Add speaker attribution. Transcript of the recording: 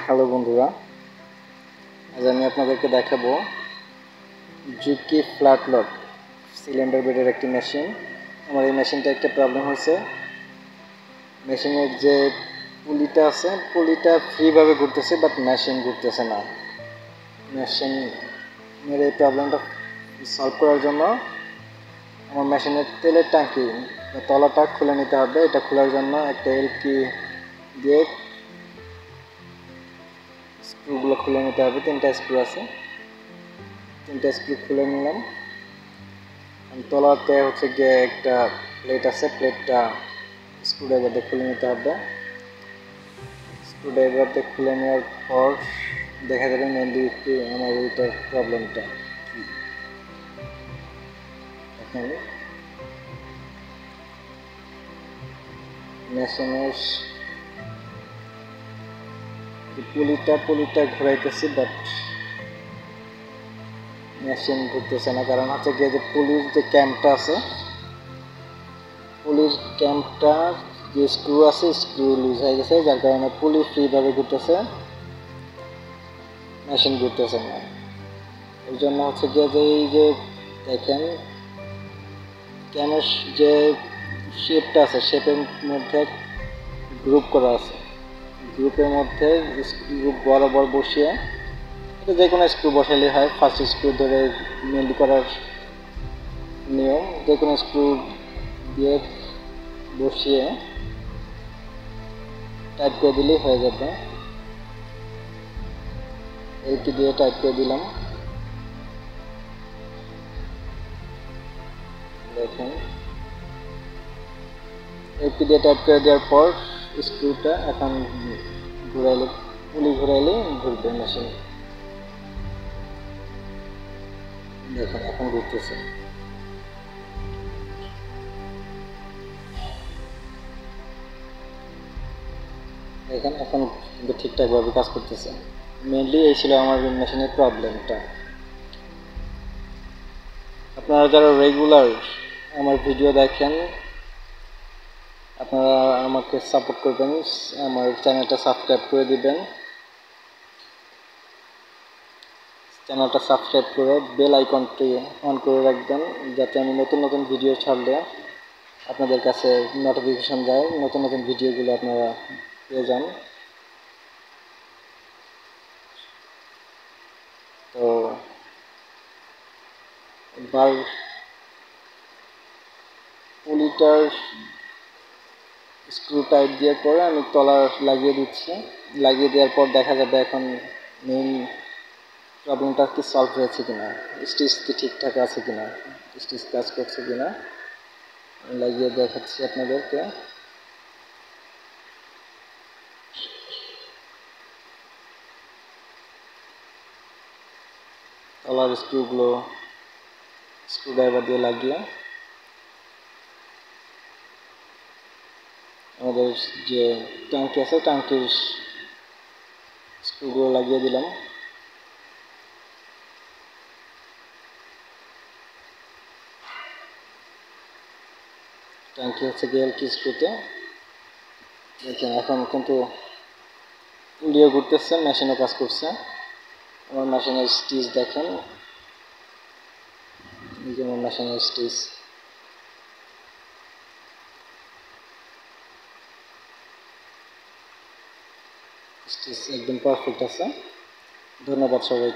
Speaker 1: Hello বন্ধুরা, আজ আমি আপনাদেরকে দেখাবো জুকি ফ্ল্যাট লক সিলিন্ডার বেডের একটি মেশিন। আমার এই মেশিনটা একটা প্রবলেম হয়েছে। মেশিনের যে পুলিটা আছে, পুলিটা ফ্রিভাবে ঘুরতেছে, বাট মেশিন ঘুরতেছে না। মেশিনের এই প্রবলেমটা সলভ করার জন্য আমার মেশিনের তেলের ট্যাঙ্কি তলাটা খুলে নিতে হবে। এটা খোলার জন্য একটা এলকি দিয়ে স্ক্রুগুলো খুলে নিতে হবে। 3টা স্ক্রু আছে, 3টা স্ক্রু খুলে নিলাম। তলাতে হচ্ছে গিয়ে একটা প্লেট আছে, প্লেটটা স্ক্রুড্রাইভার দিয়ে খুলে নিতে হবে। স্ক্রুড্রাইভার দিয়ে খুলে নেওয়ার পর দেখা যাবে মেনলি একটু আমার এইটার প্রবলেমটা কি। এখন মেশিনের পুলিটা ঘোরাইতেছি, বাট মেশিন ঘুরতেছে না। কারণ হচ্ছে গিয়ে যে পুলির যে ক্যাম্পটা আছে, পুলির ক্যাম্পটার যে স্ক্রু আছে, স্ক্রু লুজ হয়ে গেছে, যার কারণে পুলি ফ্রিভাবে ঘুরতেছে, মেশিন ঘুরতেছে না। এই জন্য হচ্ছে গিয়ে যে এই যে দেখেন ক্যামের যে শেপটা আছে, শেপের মধ্যে গ্রুপ করা আছে। গ্রুপের মধ্যে স্ক্রু বরাবর বসিয়ে, এটা যে কোনো স্ক্রু বসালেই হয়। ফার্স্ট স্ক্রু ধরে মেনলি করার নিয়ম, যে কোনো স্ক্রু দিয়ে বসিয়ে টাইট করে দিলেই হয়ে যাবে। এইটি দিয়ে টাইট করে দিলাম। দেখুন, এইটি দিয়ে টাইট করে দেওয়ার পর স্ক্রুটা এখন ঘুরাইলে, পুলি ঘুরাইলে ঘুরবে মেশিন। দেখুন এখন ঘুরতেছে। দেখেন এখন কিন্তু ঠিকঠাকভাবে কাজ করতেছে। মেনলি এই ছিল আমার মেশিনের প্রবলেমটা। আপনারা যারা রেগুলার আমার ভিডিও দেখেন, আপনারা আমাকে সাপোর্ট করবেন, আমার চ্যানেলটা সাবস্ক্রাইব করে দিবেন। চ্যানেলটা সাবস্ক্রাইব করে বেল আইকনটি অন করে রাখবেন, যাতে আমি নতুন নতুন ভিডিও ছাড়লে আপনাদের কাছে নোটিফিকেশন যায়, নতুন নতুন ভিডিওগুলো আপনারা পেয়ে যান। তো এবার পুলিটার স্ক্রু টাইট দেওয়ার পরে আমি তলা লাগিয়ে দিচ্ছি। লাগিয়ে দেওয়ার পর দেখা যাবে এখন মেইন প্রবলেমটা কি সলভ হয়েছে কিনা, স্টিচ কি ঠিকঠাক আছে কিনা, স্টিচ কাজ করছে কিনা লাগিয়ে দেখাচ্ছি আপনাদেরকে। তলার স্ক্রুগুলো স্ক্রুড্রাইভার দিয়ে লাগিয়ে আমাদের যে ট্যাঙ্কি আছে, ট্যাঙ্কির স্ক্রুগুলো লাগিয়ে দিলাম। ট্যাঙ্কি হচ্ছে গিয়ে কি স্ক্রুতে দেখেন এখন কিন্তু পুলিও ঘুরতেছে, মেশিনও কাজ করছে। আমার মেশিনের স্টিচ দেখেন, এই যে আমার মেশিনের স্টিচ। স্টিচ একদম পারফেক্ট আছে। ধন্যবাদ সবাইকে।